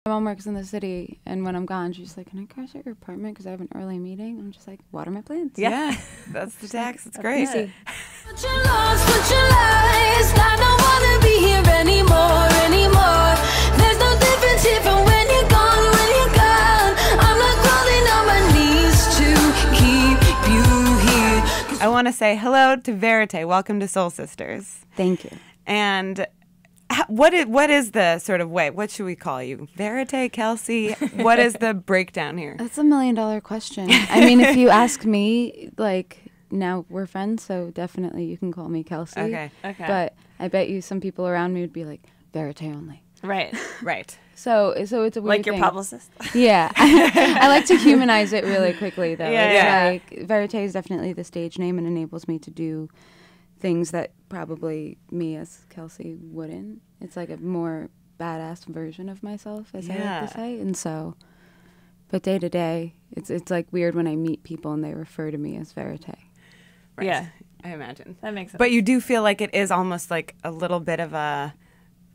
My mom works in the city, and when I'm gone, she's like, "Can I crash at your apartment because I have an early meeting?" I'm just like, "What are my plans?" Yeah, that's the tax. It's great. Easy. Put your loves, put your lies. I don't wanna be here anymore. There's no difference here from when you're gone, I'm not crawling on my knees to keep you here. I want to say hello to VÉRITÉ. Welcome to Soul Sisters. Thank you. And what is the sort of way? What should we call you? VÉRITÉ, Kelsey? What is the breakdown here? That's $1 million question. I mean, if you ask me, like, now we're friends, so definitely you can call me Kelsey. Okay. But I bet you some people around me would be like, VÉRITÉ only. Right. So it's a weird like your thing. publicist. Yeah. I like to humanize it really quickly, though. Yeah. It's like, VÉRITÉ is definitely the stage name and enables me to do things that probably me as Kelsey wouldn't. It's like a more badass version of myself, as I like to say. And so, but day to day, it's like weird when I meet people and they refer to me as VÉRITÉ. Right. Yeah. I imagine. That makes sense. But you do feel like it is almost like a little bit of a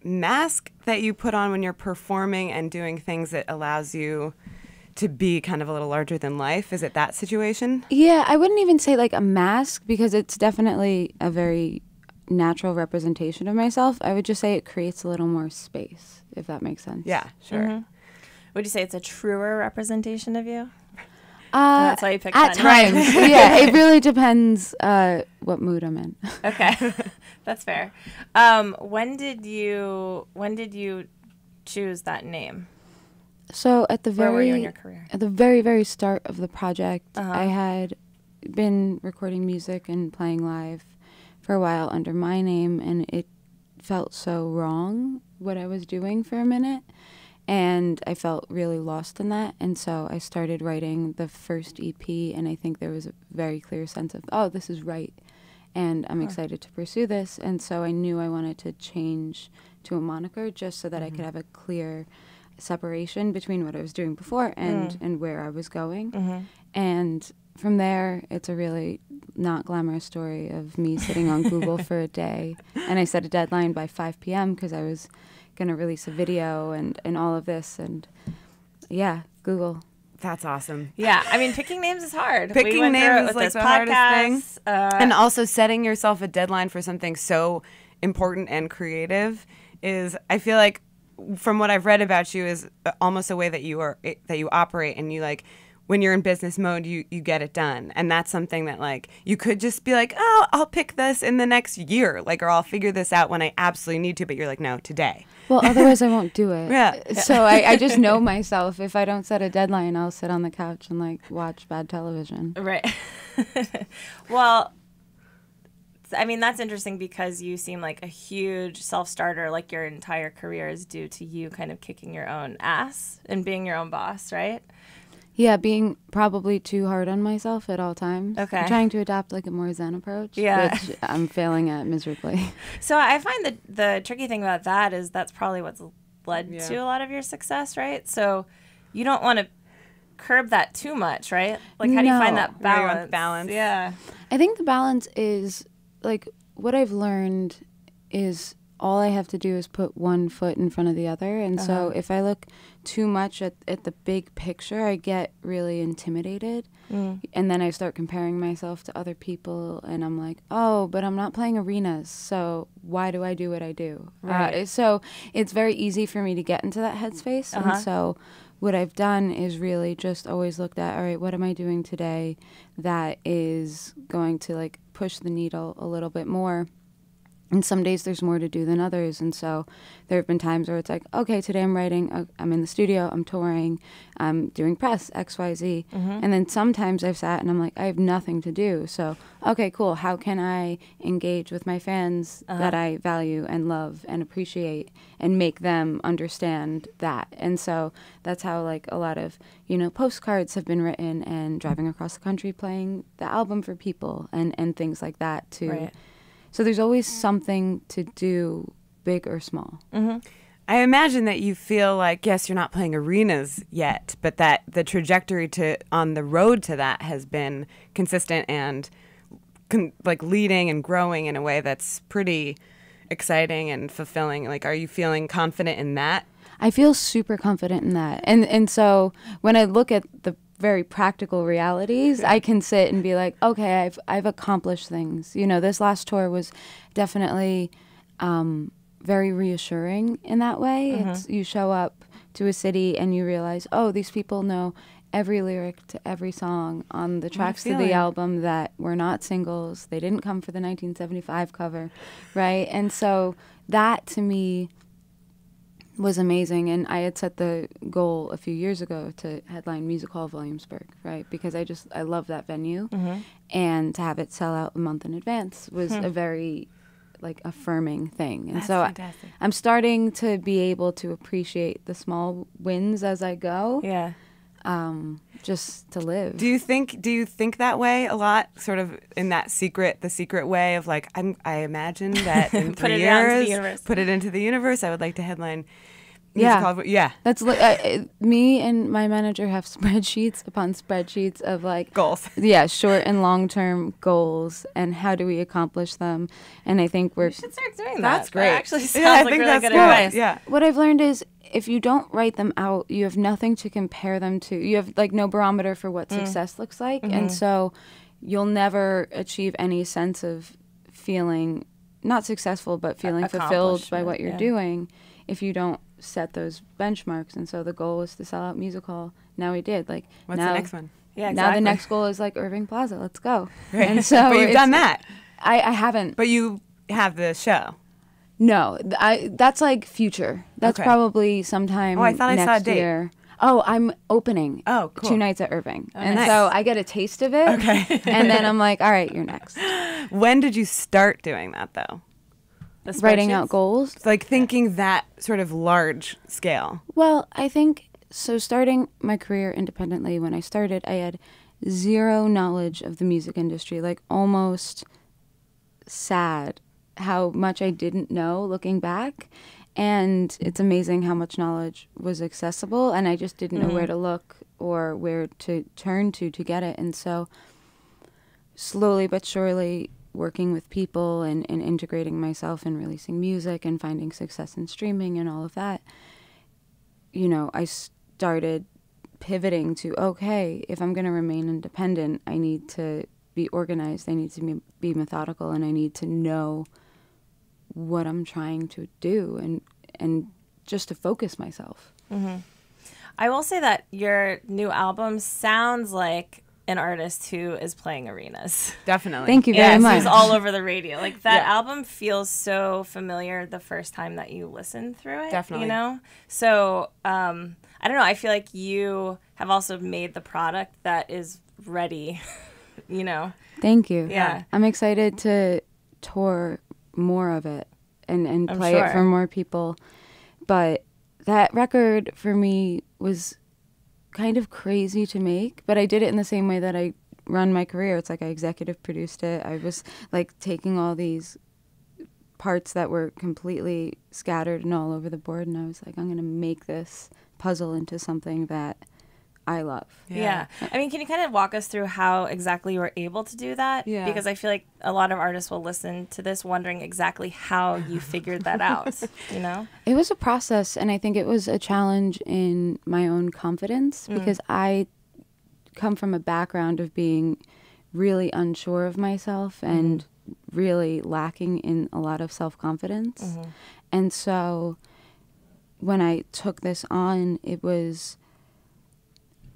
mask that you put on when you're performing and doing things that allows you to be kind of a little larger than life. Is it that situation? Yeah, I wouldn't even say like a mask because it's definitely a very natural representation of myself. I would just say it creates a little more space, if that makes sense. Yeah, sure. Mm-hmm. Would you say it's a truer representation of you? That's why you picked at that name. times. Yeah, it really depends what mood I'm in. Okay, that's fair. When did you choose that name? So at the Where were you in your career? At the very, very start of the project, I had been recording music and playing live for a while under my name, and it felt so wrong what I was doing for a minute. And I felt really lost in that. And so I started writing the first EP, and I think there was a very clear sense of, oh, this is right. And I'm excited to pursue this. And so I knew I wanted to change to a moniker just so that I could have a clear separation between what I was doing before and where I was going. And from there, it's a really not glamorous story of me sitting on Google for a day. And I set a deadline by 5 p.m. because I was going to release a video and all of this. And yeah, Google. That's awesome. Yeah, I mean, picking names is hard. Picking we names is with like this the hardest thing. And Uh, also setting yourself a deadline for something so important and creative is, I feel like, from what I've read about you, is almost a way that you operate, and you like, when you're in business mode, you get it done. And that's something that, like, you could just be like, oh, I'll pick this in the next year, like, or I'll figure this out when I absolutely need to, but you're like, no, today. Well, otherwise I won't do it. Yeah. So I just know myself. If I don't set a deadline, I'll sit on the couch and like watch bad television. right. Well, I mean, that's interesting because you seem like a huge self-starter, like your entire career is due to you kind of kicking your own ass and being your own boss, right? Yeah, being probably too hard on myself at all times. Okay. I'm trying to adopt like a more zen approach, Yeah. which I'm failing at miserably. So I find that the tricky thing about that is that's probably what's led Yeah. to a lot of your success, right? So you don't want to curb that too much, right? Like, how do you find No. that Where you want balance? balance. Yeah. I think the balance is like what I've learned is all I have to do is put one foot in front of the other. And so if I look too much at the big picture, I get really intimidated. And then I start comparing myself to other people, and I'm like, oh, but I'm not playing arenas, so why do I do what I do? Right. So it's very easy for me to get into that headspace. And so what I've done is really just always looked at, all right, what am I doing today that is going to like push the needle a little bit more? And some days there's more to do than others. And so there have been times where it's like, okay, today I'm writing, I'm in the studio, I'm touring, I'm doing press, X, Y, Z. And then sometimes I've sat and I'm like, I have nothing to do. So, okay, cool. How can I engage with my fans that I value and love and appreciate and make them understand that? And so that's how like a lot of, postcards have been written and driving across the country playing the album for people and things like that too. Right. So there's always something to do, big or small. I imagine that you feel like, yes, you're not playing arenas yet, but that the trajectory on the road to that has been consistent and like leading and growing in a way that's pretty exciting and fulfilling. Like, are you feeling confident in that? I feel super confident in that. And so when I look at the very practical realities, I can sit and be like, okay, I've accomplished things. You know, this last tour was definitely very reassuring in that way. It's you show up to a city and you realize, oh, these people know every lyric to every song on the tracks to the album that were not singles. They didn't come for the 1975 cover, right? And so that to me was amazing. And I had set the goal a few years ago to headline Music Hall of Williamsburg, right? Because I love that venue. And to have it sell out a month in advance was a very like affirming thing. And That's so fantastic. I'm starting to be able to appreciate the small wins as I go. Yeah. Just to live. Do you think that way a lot? Sort of in the secret way of like, I imagine that in Put 3 it out into the years, universe. put it into the universe. I would like to headline. Yeah. Yeah. That's me and my manager have spreadsheets upon spreadsheets of like Goals. Yeah, short and long term goals and how do we accomplish them. And I think You should start doing that. That's great. That actually sounds Yeah, I like think really that's good good. advice. Yeah. what I've learned is if you don't write them out, you have nothing to compare them to. You have like no barometer for what success looks like. And so you'll never achieve any sense of feeling not successful, but feeling fulfilled by what you're doing if you don't set those benchmarks. And so the goal was to sell out Music Hall. Now we did. Like What's now, the next one? Yeah, Now the exactly. next goal is like Irving Plaza. Let's go. And so But you've done that. I haven't. But you have the show. No, that's like future. That's Okay. probably sometime Oh, I thought I next saw a date. year. Oh, I'm opening. Oh, cool. 2 nights at Irving. And nice. so I get a taste of it. Okay. And then I'm like, all right, you're next. When did you start doing that though? The Writing spreadsheets? out goals. Like thinking that sort of large scale. Well, I think so. Starting my career independently, when I started, I had zero knowledge of the music industry, like almost sad how much I didn't know looking back. And it's amazing how much knowledge was accessible, and I just didn't know where to look or where to turn to get it. And so slowly but surely working with people and integrating myself and releasing music and finding success in streaming and all of that, you know, I started pivoting to, okay, if I'm going to remain independent, I need to be organized, I need to be methodical, and I need to know what I'm trying to do and just to focus myself. I will say that your new album sounds like an artist who is playing arenas. Definitely. Thank you very Yes, much. who's all over the radio. Like that Yeah. album feels so familiar the first time that you listen through it. Definitely. You know? So I don't know. I feel like you have also made the product that is ready, you know? Thank you. Yeah. I'm excited to tour more of it and I'm play sure. it for more people. But that record for me was kind of crazy to make, but I did it in the same way that I run my career. It's like I executive produced it. I was like taking all these parts that were completely scattered and all over the board, and I was like, I'm going to make this puzzle into something that I love. Yeah. I mean, can you kind of walk us through how exactly you were able to do that? Yeah. Because I feel like a lot of artists will listen to this wondering exactly how you figured that out, you know? It was a process, and I think it was a challenge in my own confidence because I come from a background of being really unsure of myself and really lacking in a lot of self-confidence. And so when I took this on, it was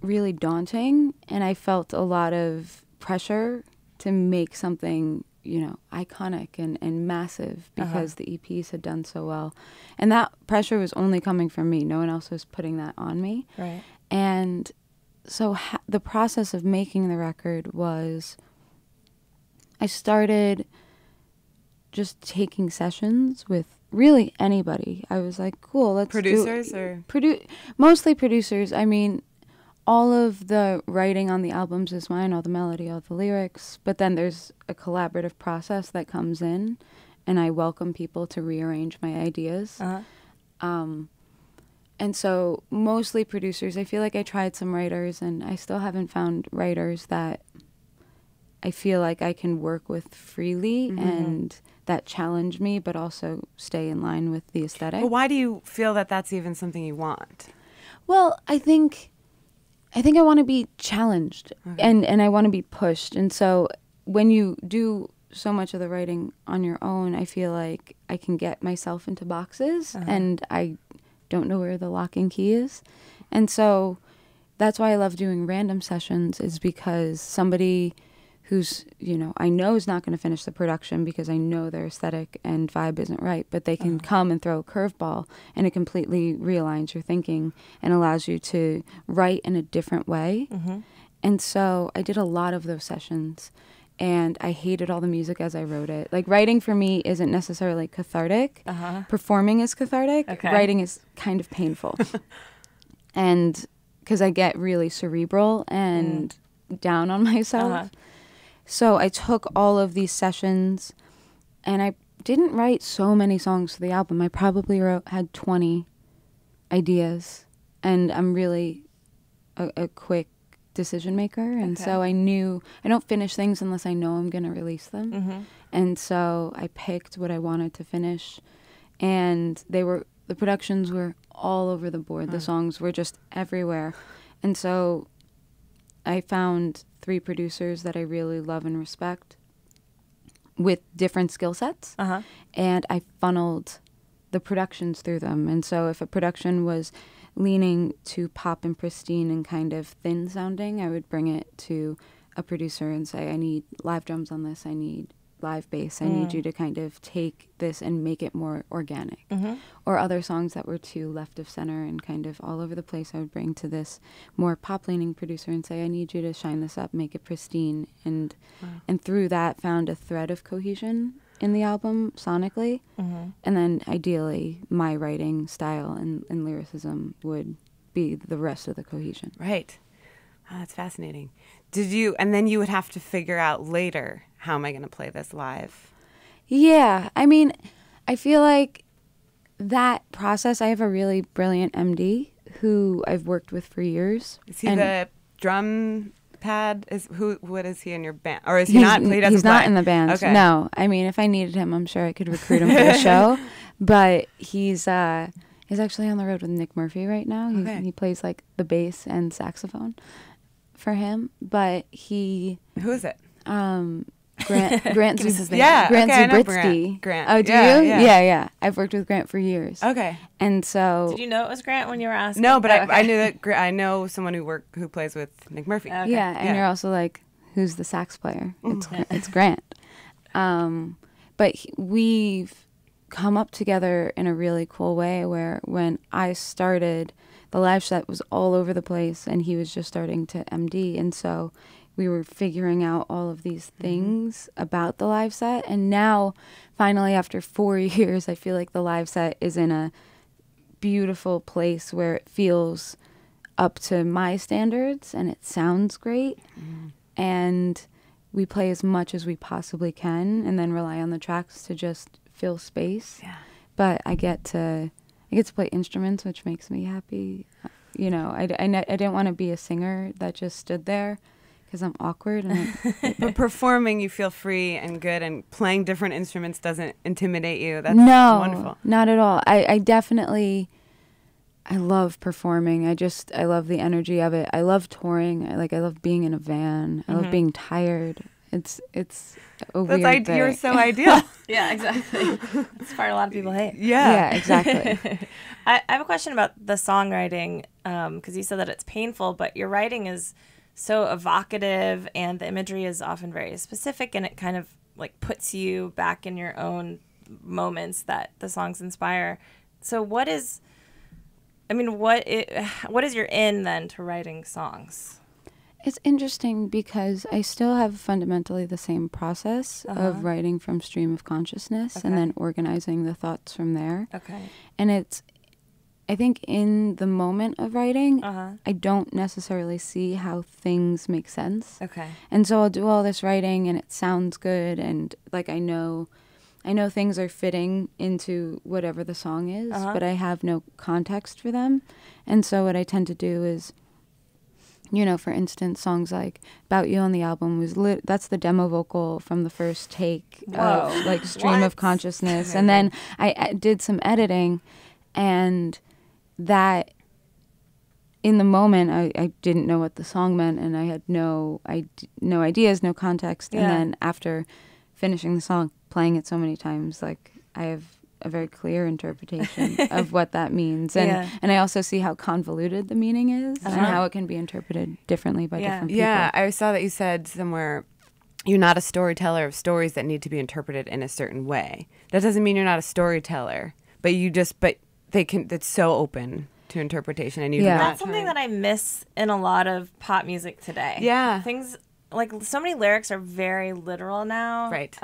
really daunting, and I felt a lot of pressure to make something, you know, iconic and massive because the EPs had done so well. And that pressure was only coming from me. No one else was putting that on me. Right. And so the process of making the record was I started just taking sessions with really anybody. I was like, cool, let's Producers or? mostly producers. I mean, all of the writing on the albums is mine, all the melody, all the lyrics. But then there's a collaborative process that comes in, and I welcome people to rearrange my ideas. And so mostly producers. I feel like I tried some writers, and I still haven't found writers that I feel like I can work with freely and that challenge me, but also stay in line with the aesthetic. But why do you feel that that's even something you want? Well, I think I want to be challenged and I want to be pushed. And so when you do so much of the writing on your own, I feel like I can get myself into boxes and I don't know where the lock and key is. And so that's why I love doing random sessions, is because somebody who's, I know is not going to finish the production because I know their aesthetic and vibe isn't right, but they can come and throw a curveball and it completely realigns your thinking and allows you to write in a different way. And so I did a lot of those sessions and I hated all the music as I wrote it. Like, writing for me isn't necessarily cathartic. Performing is cathartic. Writing is kind of painful. And because I get really cerebral and down on myself. So I took all of these sessions and I didn't write so many songs for the album. I probably had 20 ideas, and I'm really a quick decision maker. And so I knew I don't finish things unless I know I'm going to release them. And so I picked what I wanted to finish, and the productions were all over the board. The songs were just everywhere. And so I found 3 producers that I really love and respect with different skill sets, and I funneled the productions through them. And so if a production was leaning to pop and pristine and kind of thin sounding, I would bring it to a producer and say, I need live drums on this, I need live bass, I need you to kind of take this and make it more organic. Or other songs that were too left of center and kind of all over the place, I would bring to this more pop leaning producer and say, I need you to shine this up, make it pristine. And through that found a thread of cohesion in the album sonically. And then ideally my writing style and lyricism would be the rest of the cohesion. Right. Oh, that's fascinating. And then you would have to figure out later, how am I going to play this live? Yeah. I mean, I feel like that process, I have a really brilliant MD who I've worked with for years. Is he the drum pad? What is he in your band? Or is he not? He's not in the band. Okay. No. I mean, if I needed him, I'm sure I could recruit him for the show. But he's actually on the road with Nick Murphy right now. He plays like the bass and saxophone for him. But who is it? Grant Grant Zubritsky. Grant. Oh, do you? Yeah. I've worked with Grant for years. Okay. And so, did you know it was Grant when you were asking? No, but I knew that. I know someone who plays with Nick Murphy. Okay. Yeah, and you're also like, who's the sax player? It's Grant. But we've come up together in a really cool way where when I started, the live set was all over the place and he was just starting to MD. And so we were figuring out all of these things about the live set. And now, finally, after 4 years, I feel like the live set is in a beautiful place where it feels up to my standards and it sounds great. And we play as much as we possibly can and then rely on the tracks to just fill space. But I get to play instruments, which makes me happy. I didn't want to be a singer that just stood there because I'm awkward. But performing, you feel free and good, and playing different instruments doesn't intimidate you. That's wonderful. Not at all. I definitely, I love performing. I love the energy of it. I love touring. I love being in a van. I love being tired. It's a weird thing. You're so ideal. Yeah, exactly. That's the part a lot of people hate. Yeah, exactly. I have a question about the songwriting, because you said that it's painful, but your writing is so evocative and the imagery is often very specific, and it kind of like puts you back in your own moments that the songs inspire. So what is your in then to writing songs? It's interesting because I still have fundamentally the same process of writing from stream of consciousness and then organizing the thoughts from there. And I think in the moment of writing, I don't necessarily see how things make sense. And so I'll do all this writing and it sounds good, and like I know things are fitting into whatever the song is, but I have no context for them. And so what I tend to do is you know, for instance, songs like About You on the album was that's the demo vocal from the first take of like Stream of Consciousness. And then I did some editing, and that in the moment I didn't know what the song meant, and I had no ideas, no context. And then after finishing the song, playing it so many times, like I have a very clear interpretation of what that means. And and I also see how convoluted the meaning is and how it can be interpreted differently by different people. Yeah, I saw that you said somewhere you're not a storyteller of stories that need to be interpreted in a certain way. That doesn't mean you're not a storyteller, but it's so open to interpretation, and that's something that I miss in a lot of pop music today. Yeah. Things like so many lyrics are very literal now. Right.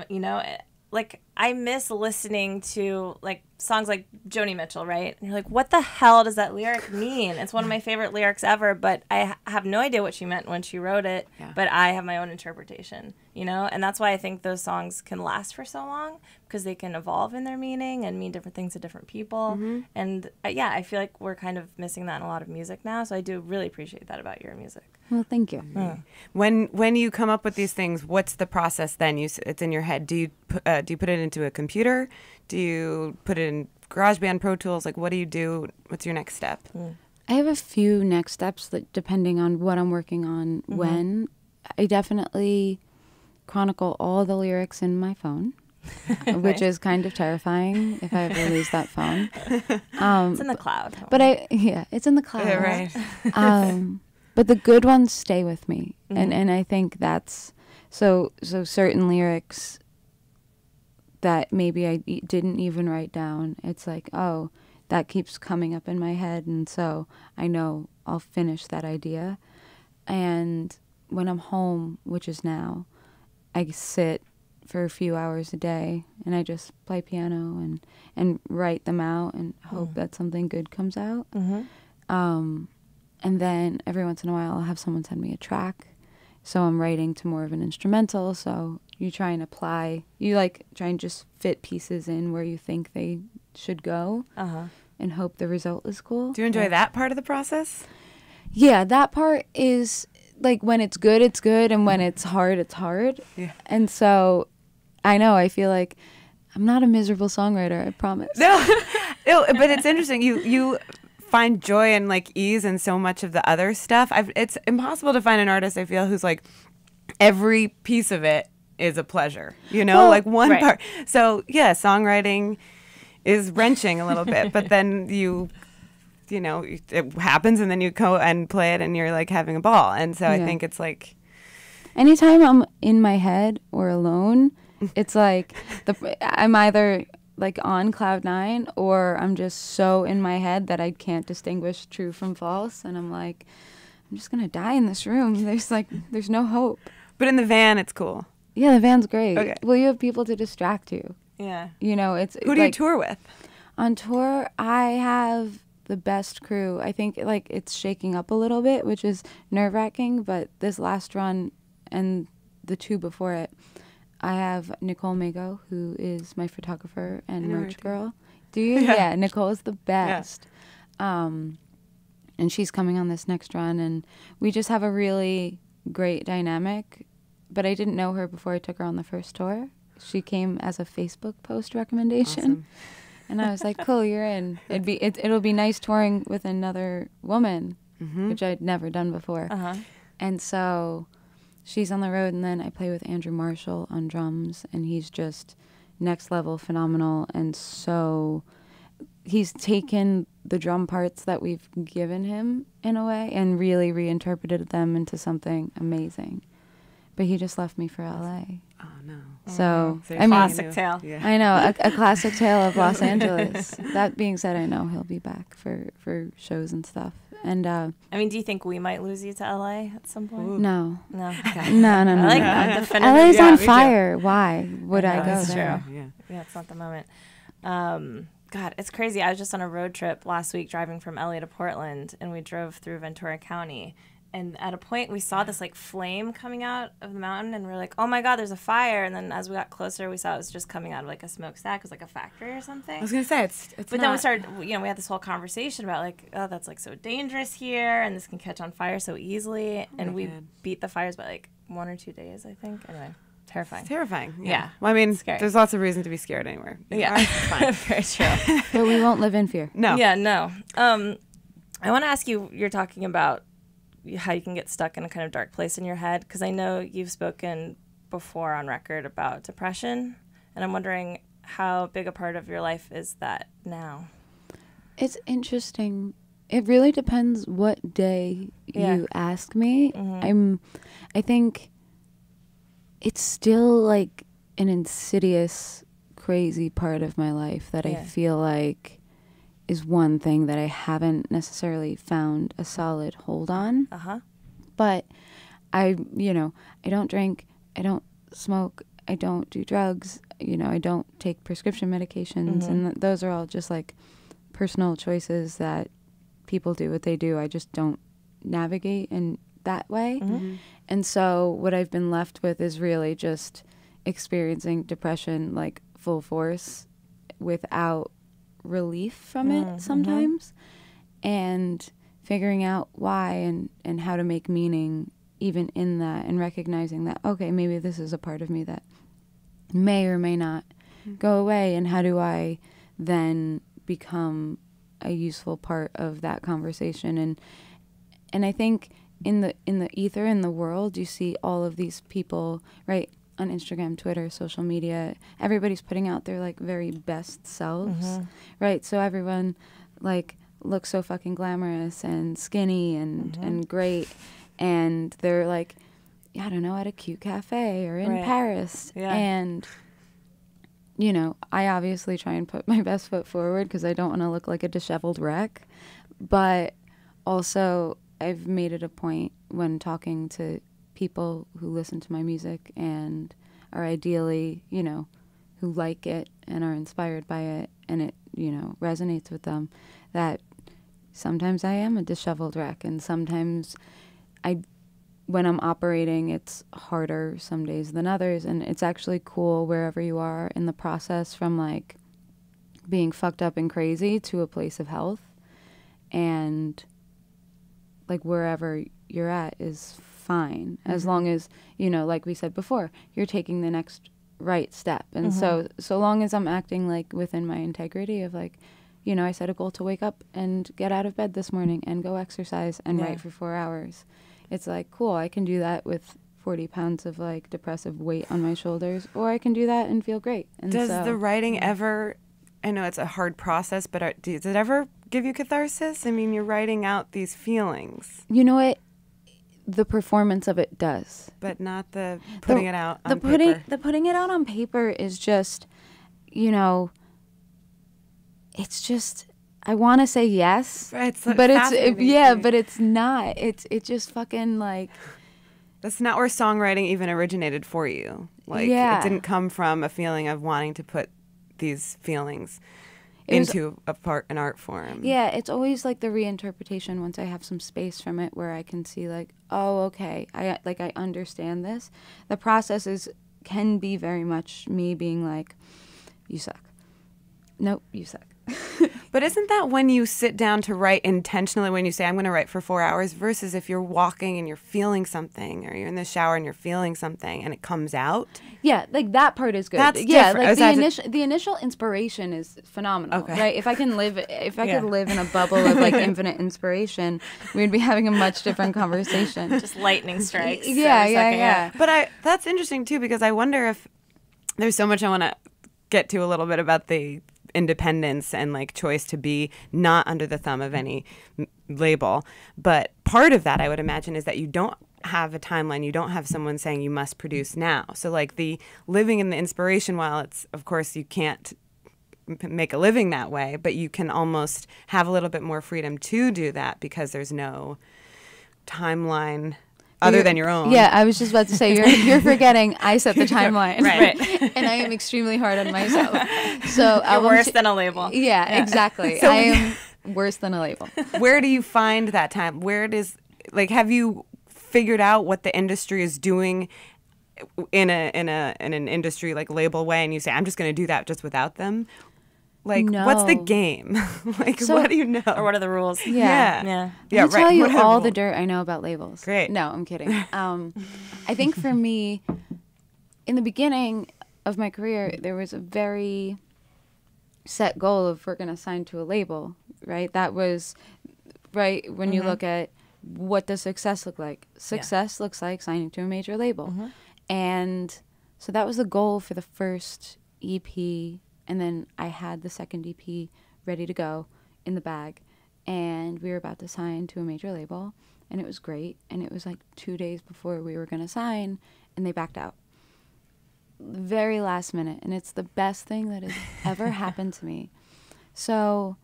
You know, like I miss listening to like songs like Joni Mitchell, right? And you're like, what the hell does that lyric mean? It's one of my favorite lyrics ever, but I have no idea what she meant when she wrote it, but I have my own interpretation, you know? And that's why I think those songs can last for so long, because they can evolve in their meaning and mean different things to different people. And I feel like we're kind of missing that in a lot of music now, so I do really appreciate that about your music. Well, thank you. When you come up with these things, what's the process then? It's in your head. Do you put it into a computer? Do you put it in GarageBand, Pro Tools? Like, what do you do? What's your next step? I have a few next steps that, depending on what I'm working on, when. I definitely chronicle all the lyrics in my phone, which is kind of terrifying if I ever lose that phone. It's in the cloud. But it's in the cloud. Yeah, right. But the good ones stay with me. And I think that's, so certain lyrics that maybe I didn't even write down, it's like, oh, that keeps coming up in my head, and so I know I'll finish that idea. And when I'm home, which is now, I sit for a few hours a day, and I just play piano and write them out and hope that something good comes out. And then every once in a while, I'll have someone send me a track. So I'm writing to more of an instrumental, so you try and try and just fit pieces in where you think they should go and hope the result is cool. Do you enjoy that part of the process? Yeah, that part is, like, when it's good, and when it's hard, it's hard. Yeah. And so I know, I feel like I'm not a miserable songwriter, I promise. No, but it's interesting. You find joy and like ease in so much of the other stuff. It's impossible to find an artist, I feel, who's like every piece of it is a pleasure, you know, well, like one part. So yeah, songwriting is wrenching a little bit, but then you know, it happens, and then you go and play it, and you're like having a ball. And so I think it's like, anytime I'm in my head or alone, it's like I'm either like on cloud 9, or I'm just so in my head that I can't distinguish true from false, and I'm like, I'm just gonna die in this room. There's no hope. But in the van, it's cool. Yeah, the van's great. Okay. Well, you have people to distract you. Yeah. You know, who do you tour with? On tour, I have the best crew. I think like it's shaking up a little bit, which is nerve-wracking, but this last run and the two before it, I have Nicole Mago, who is my photographer and merch girl. Do you? Yeah, Nicole is the best. Yeah. And she's coming on this next run, and we just have a really great dynamic. But I didn't know her before I took her on the first tour. She came as a Facebook post recommendation. Awesome. And I was like, cool, you're in. It'll be nice touring with another woman, which I'd never done before. And so she's on the road, and then I play with Andrew Marshall on drums, and he's just next level phenomenal. And so he's taken the drum parts that we've given him in a way and really reinterpreted them into something amazing. But he just left me for LA. Oh, no. So, I mean, classic tale. Yeah. I know, a classic tale of Los Angeles. That being said, I know he'll be back for shows and stuff. And I mean, do you think we might lose you to LA at some point? No. No. Okay. No. I like that. LA's on fire. Why would I go that's there? True. Yeah, it's not the moment. God, it's crazy. I was just on a road trip last week driving from LA to Portland, and we drove through Ventura County. And at a point, we saw this like flame coming out of the mountain, and we're like, "Oh my God, there's a fire!" And then as we got closer, we saw it was just coming out of like a smokestack. It was like a factory or something. I was gonna say it's But not. then we started, we had this whole conversation about like, oh, that's like so dangerous here, and this can catch on fire so easily. And we God. beat the fires by like 1 or 2 days, I think. Anyway, terrifying. It's terrifying. Yeah. Well, I mean, Scary. there's lots of reason to be scared anywhere. Yeah, very true. But we won't live in fear. No. Yeah, no. I want to ask you, you're talking about how you can get stuck in a kind of dark place in your head, because I know you've spoken before on record about depression, and I'm wondering how big a part of your life is that now? It's interesting. It really depends what day you ask me. I think it's still like an insidious, crazy part of my life that I feel like is one thing that I haven't necessarily found a solid hold on. But I don't drink, I don't smoke, I don't do drugs, I don't take prescription medications, and those are all just like personal choices that people do what they do. I just don't navigate in that way. And so what I've been left with is really just experiencing depression like full force without relief from it sometimes, and figuring out why and how to make meaning even in that, and recognizing that, okay, maybe this is a part of me that may or may not go away, and how do I then become a useful part of that conversation. And I think in the ether, in the world, you see all of these people, right, on Instagram, Twitter, social media, everybody's putting out their like very best selves, right? So everyone like looks so fucking glamorous and skinny and great, and they're like, I don't know, at a cute cafe or in Paris. And I obviously try and put my best foot forward because I don't want to look like a disheveled wreck, but also I've made it a point when talking to people who listen to my music and are ideally, who like it and are inspired by it, and it, resonates with them, that sometimes I am a disheveled wreck, and sometimes when I'm operating, it's harder some days than others, and it's actually cool wherever you are in the process, from like being fucked up and crazy to a place of health, and like wherever you're at is fine, as long as, like we said before, you're taking the next right step. And so long as I'm acting like within my integrity of like, I set a goal to wake up and get out of bed this morning and go exercise and write for 4 hours. It's like, cool, I can do that with 40 pounds of like depressive weight on my shoulders, or I can do that and feel great. And does the writing ever, I know it's a hard process, but does it ever give you catharsis? I mean, you're writing out these feelings. You know what? The performance of it does, but not the putting it out on paper. The putting it out on paper is just, it's just, I want to say yes, but but it's not. It just fucking like. That's not where songwriting even originated for you. Like, it didn't come from a feeling of wanting to put these feelings into an art form. Yeah, it's always like the reinterpretation once I have some space from it where I can see like, oh, okay, I understand this. The process can be very much me being like, you suck. Nope, you suck. But isn't that when you sit down to write intentionally, when you say, I'm going to write for 4 hours, versus if you're walking and you're feeling something, or you're in the shower and you're feeling something and it comes out? Yeah, like that part is good. That's like different. the initial inspiration is phenomenal, Okay. right? If I could live in a bubble of like infinite inspiration, we'd be having a much different conversation. Just lightning strikes. Yeah. But that's interesting too, because I wonder if there's so much I want to get to a little bit about the independence and like choice to be not under the thumb of any label. But part of that, I would imagine, is that you don't have a timeline. You don't have someone saying you must produce now. So like the living in the inspiration, while it's, of course, you can't make a living that way, but you can almost have a little bit more freedom to do that because there's no timeline other than your own. Yeah, I was just about to say, you're forgetting I set the timeline. Right. And I am extremely hard on myself. So You're worse than a label. Yeah, exactly. So I am worse than a label. Where do you find that time? Where does like, have you figured out what the industry is doing in an industry like label way, and you say, I'm just going to do that just without them? Like, what's the No. game? Like, So- what do you know? Or what are the rules? Yeah. Yeah. Let me tell you What are all the rules? dirt I know about labels. Great. No, I'm kidding. I think for me, in the beginning of my career, there was a very set goal of we're going to sign to a label, right? That was, right, when you look at what does success look like? Success looks like signing to a major label. And so that was the goal for the first EP. And then I had the second EP ready to go in the bag. And we were about to sign to a major label. And it was great. And it was like 2 days before we were going to sign. And they backed out. Very last minute. And it's the best thing that has ever happened to me. So,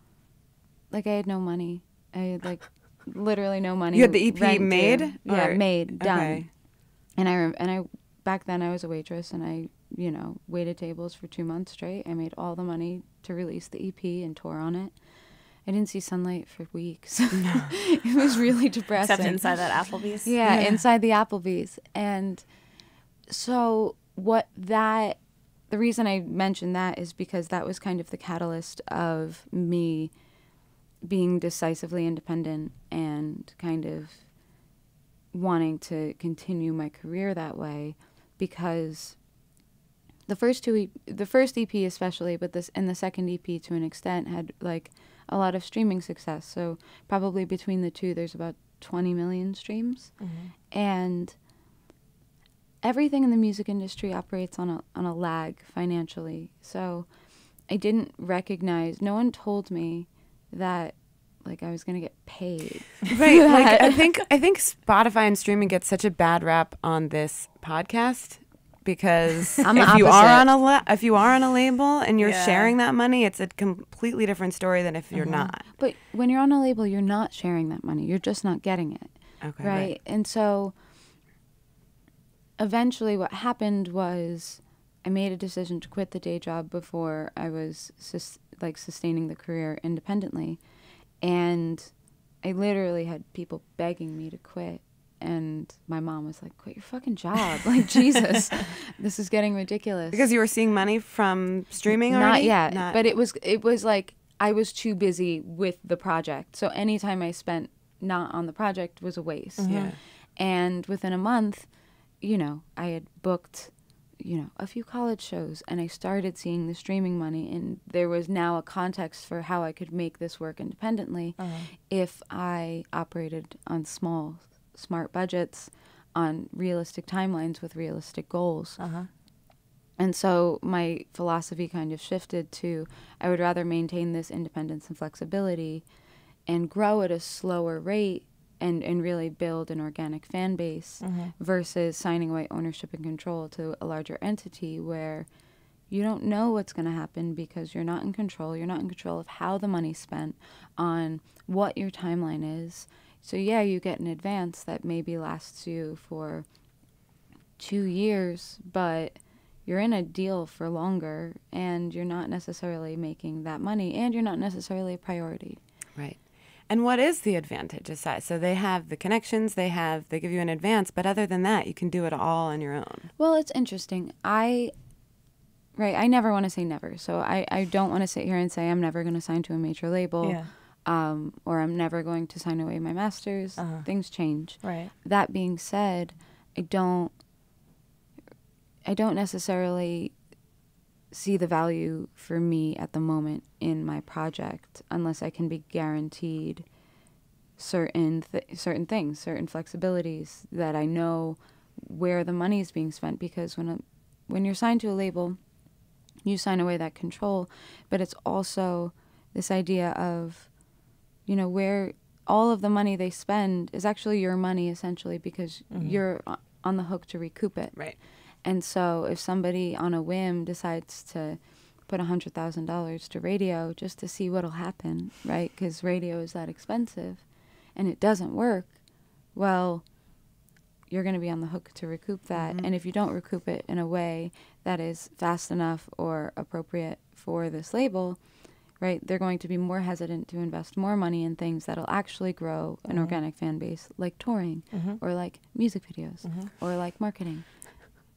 like, I had no money. I had, like, literally no money. You had the EP Rent due. made? Yeah, Or- made, done. Okay. And I back then I was a waitress, and I, you know, waited tables for 2 months straight. I made all the money to release the EP and tour on it. I didn't see sunlight for weeks. It was really depressing. Except inside that Applebee's. Yeah, inside the Applebee's. And so the reason I mentioned that is because that was kind of the catalyst of me being decisively independent and kind of wanting to continue my career that way, because the first EP especially, but the second EP to an extent had like a lot of streaming success. So probably between the two, there's about 20 million streams. And everything in the music industry operates on a lag financially. So I didn't recognize, no one told me that like I was going to get paid. Right. Like, I think Spotify and streaming gets such a bad rap on this podcast because I'm the if you are opposite. if you are on a label and you're Yeah. sharing that money, it's a completely different story than if you're not. But when you're on a label, you're not sharing that money. You're just not getting it. Okay. Right? And so eventually what happened was I made a decision to quit the day job before I was sustaining the career independently. And I literally had people begging me to quit. And my mom was like, quit your fucking job. Like, Jesus, this is getting ridiculous. Because you were seeing money from streaming Not already? yet. Not- But it was like I was too busy with the project. So any time I spent not on the project was a waste. Yeah. And within a month, you know, I had booked, you know, a few college shows, and I started seeing the streaming money, and there was now a context for how I could make this work independently if I operated on small, smart budgets, on realistic timelines with realistic goals. And so my philosophy kind of shifted to I would rather maintain this independence and flexibility and grow at a slower rate and really build an organic fan base versus signing away ownership and control to a larger entity where you don't know what's going to happen because you're not in control. You're not in control of how the money's spent, on what your timeline is. So yeah, you get an advance that maybe lasts you for 2 years, but you're in a deal for longer, and you're not necessarily making that money, and you're not necessarily a priority. Right. And what is the advantage aside? So they have the connections, they give you an advance, but other than that, you can do it all on your own. Well, it's interesting. I never want to say never. So I don't want to sit here and say I'm never going to sign to a major label. Yeah. Or I'm never going to sign away my masters. Things change. Right. That being said, I don't necessarily see the value for me at the moment in my project unless I can be guaranteed certain things, certain flexibilities that I know where the money is being spent. Because when you're signed to a label, you sign away that control, but it's also this idea of, you know, where all of the money they spend is actually your money essentially, because you're on the hook to recoup it. Right. And so if somebody on a whim decides to put $100,000 to radio just to see what'll happen, right? Because radio is that expensive, and it doesn't work, well, you're going to be on the hook to recoup that. And if you don't recoup it in a way that is fast enough or appropriate for this label, right? They're going to be more hesitant to invest more money in things that'll actually grow an organic fan base, like touring or like music videos or like marketing.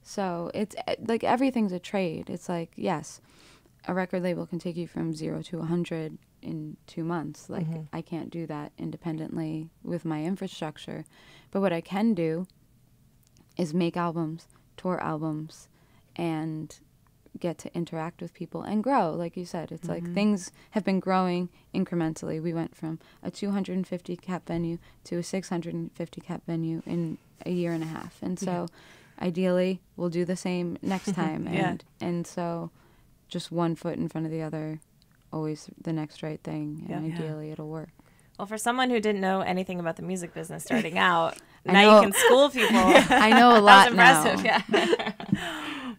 So it's like everything's a trade. It's like, yes, a record label can take you from 0 to 100 in 2 months. Like I can't do that independently with my infrastructure. But what I can do is make albums, tour albums, and get to interact with people and grow. Like you said, it's like things have been growing incrementally. We went from a 250 cap venue to a 650 cap venue in a year and a half. And so ideally we'll do the same next time. And so just one foot in front of the other, always the next right thing. And ideally it'll work. Well, for someone who didn't know anything about the music business starting out, now you can school people. I know a lot That's impressive, now.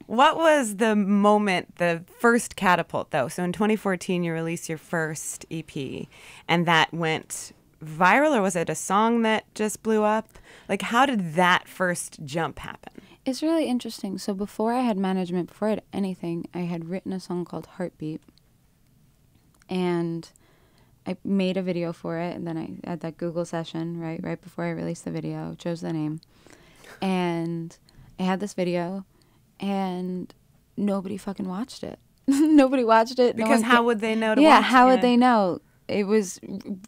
What was the moment, the first catapult, though? So in 2014, you released your first EP, and that went viral, or was it a song that just blew up? Like, how did that first jump happen? It's really interesting. So before I had management, before I had anything, I had written a song called Heartbeat, and I made a video for it, and then I had that Google session right before I released the video, chose the name, and I had this video, and nobody fucking watched it. Nobody watched it. Because how would they know to watch it? Yeah, how would they know? It was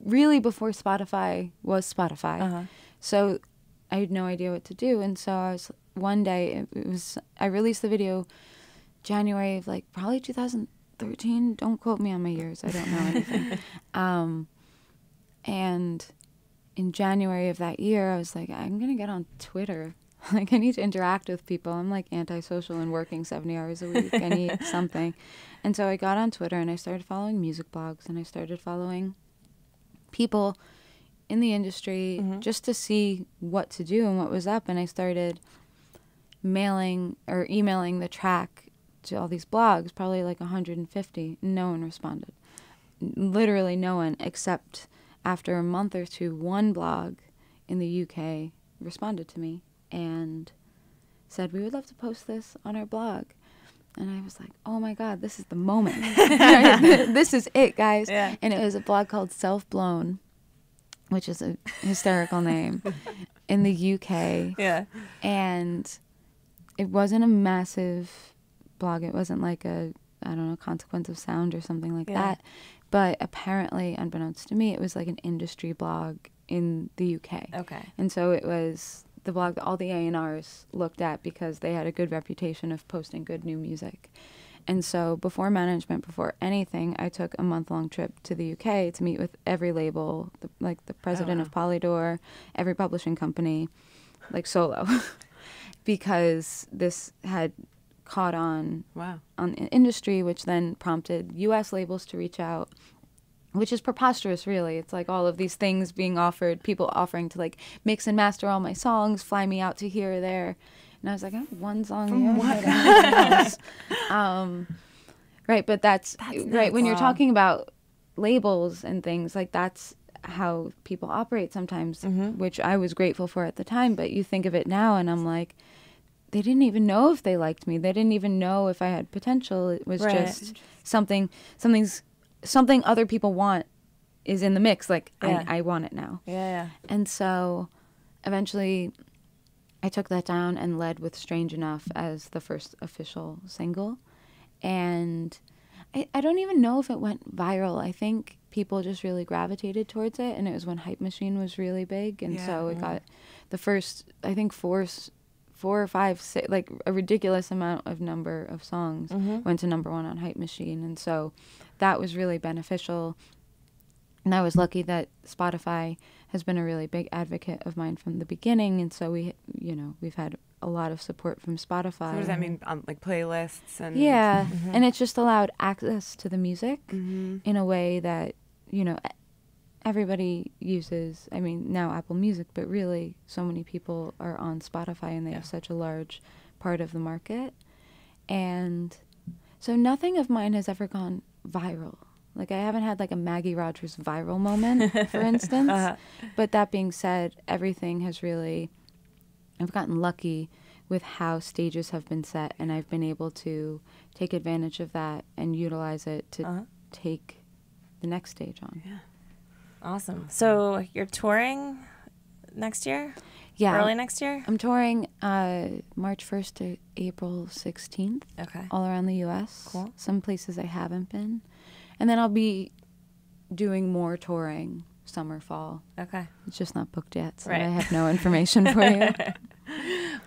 really before Spotify was Spotify. So I had no idea what to do. And so I was, one day, I released the video January of like probably 2013. Don't quote me on my years. I don't know anything. And in January of that year, I was like, I'm going to get on Twitter. Like, I need to interact with people. I'm like antisocial and working 70 hours a week. I need something. And so I got on Twitter and I started following music blogs and I started following people in the industry just to see what to do and what was up. And I started mailing or emailing the track to all these blogs, probably like 150. No one responded. Literally no one, except after a month or two, one blog in the UK responded to me and said, we would love to post this on our blog. And I was like, oh my God, this is the moment. This is it, guys. Yeah. And it was a blog called Self Blown, which is a hysterical name, in the UK. Yeah. And it wasn't a massive blog. It wasn't like a, I don't know, Consequence of Sound or something like that. But apparently, unbeknownst to me, it was like an industry blog in the UK. Okay. And so it was the blog that all the A&Rs looked at because they had a good reputation of posting good new music. And so before management, before anything, I took a month-long trip to the UK to meet with every label, like the president of Polydor, every publishing company, like solo, because this had caught on on industry, which then prompted U.S. labels to reach out, which is preposterous, really. It's like all of these things being offered, people offering to like mix and master all my songs, fly me out to here or there. And I was like, I have one song here. Right, but that's right. When you're talking about labels and things, like that's how people operate sometimes, which I was grateful for at the time. But you think of it now and I'm like, they didn't even know if they liked me. They didn't even know if I had potential. It was just something other people want is in the mix. Like, I want it now. Yeah. And so eventually I took that down and led with Strange Enough as the first official single. And I don't even know if it went viral. I think people just really gravitated towards it. And it was when Hype Machine was really big. And so it got the first, I think, four or five, like a ridiculous number of songs went to #1 on Hype Machine. And so that was really beneficial. And I was lucky that Spotify has been a really big advocate of mine from the beginning. And so we've had a lot of support from Spotify. So what does that mean? Like playlists and and it's just allowed access to the music in a way that, everybody uses. I mean, now Apple Music, but really so many people are on Spotify and they have such a large part of the market. And so nothing of mine has ever gone viral. Like, I haven't had like a Maggie Rogers viral moment, for instance. But that being said, everything has really, I've gotten lucky with how stages have been set, and I've been able to take advantage of that and utilize it to take the next stage on. Yeah. Awesome. So you're touring next year? Yeah. Early next year? I'm touring March 1st to April 16th. Okay. All around the U.S. Cool. Some places I haven't been. And then I'll be doing more touring summer, fall. Okay. It's just not booked yet, so Right. I have no information for you.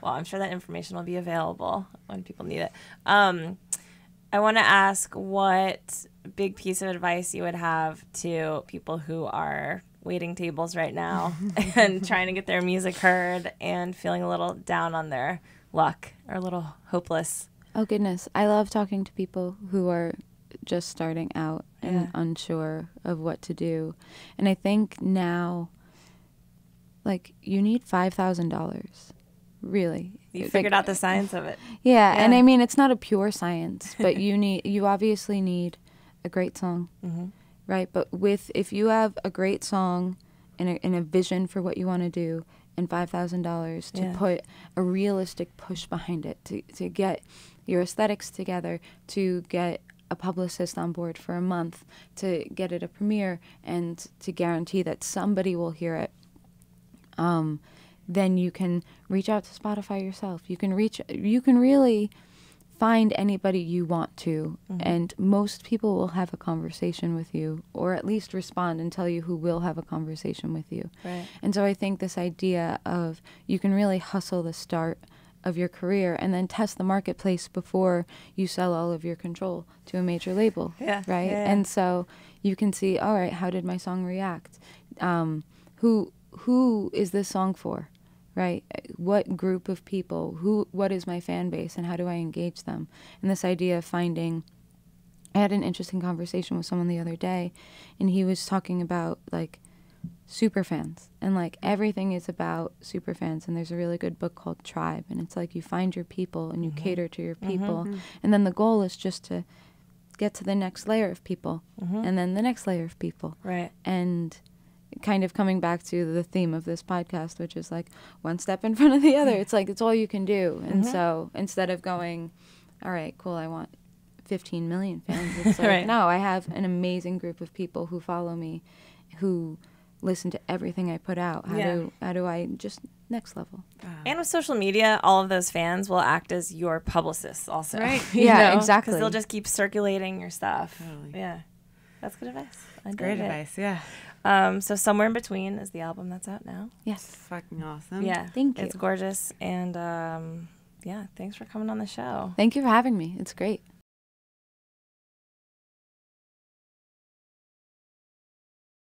Well, I'm sure that information will be available when people need it. I want to ask what big piece of advice you would have to people who are waiting tables right now and trying to get their music heard and feeling a little down on their luck or a little hopeless. Oh, goodness. I love talking to people who are just starting out and Yeah. unsure of what to do. And I think now, like, you need $5,000. Really. You Like, figured out the science of it. Yeah, and Yeah. I mean, it's not a pure science, but you obviously need a great song, right? But if you have a great song and a vision for what you want to do and $5,000 to Yeah. put a realistic push behind it, to get your aesthetics together, to get a publicist on board for a month, to get it a premiere, and to guarantee that somebody will hear it, then you can reach out to Spotify yourself. You can really find anybody you want to, and most people will have a conversation with you, or at least respond and tell you who will have a conversation with you. Right. And so I think this idea of you can really hustle the start of your career and then test the marketplace before you sell all of your control to a major label. Yeah. Right. Yeah, yeah. And so you can see, all right, how did my song react? Who is this song for? Right? What group of people? What is my fan base, and how do I engage them? And this idea of finding, I had an interesting conversation with someone the other day, and he was talking about like super fans, and like everything is about super fans. And there's a really good book called Tribe, and it's like you find your people and you cater to your people, and then the goal is just to get to the next layer of people, and then the next layer of people, Right. and kind of coming back to the theme of this podcast, which is like one step in front of the other. It's like, it's all you can do. And so instead of going, all right, cool, I want 15 million fans, it's like, Right. no, I have an amazing group of people who follow me, who listen to everything I put out. How do I just next level? And with social media, all of those fans will act as your publicists also. Right. Yeah, exactly. Because they'll just keep circulating your stuff. Totally. Yeah. That's good advice. I Great dig it. advice. Yeah. So Somewhere in Between is the album that's out now. Yes. Fucking awesome. Yeah. Thank you. It's gorgeous. And yeah, thanks for coming on the show. Thank you for having me. It's great.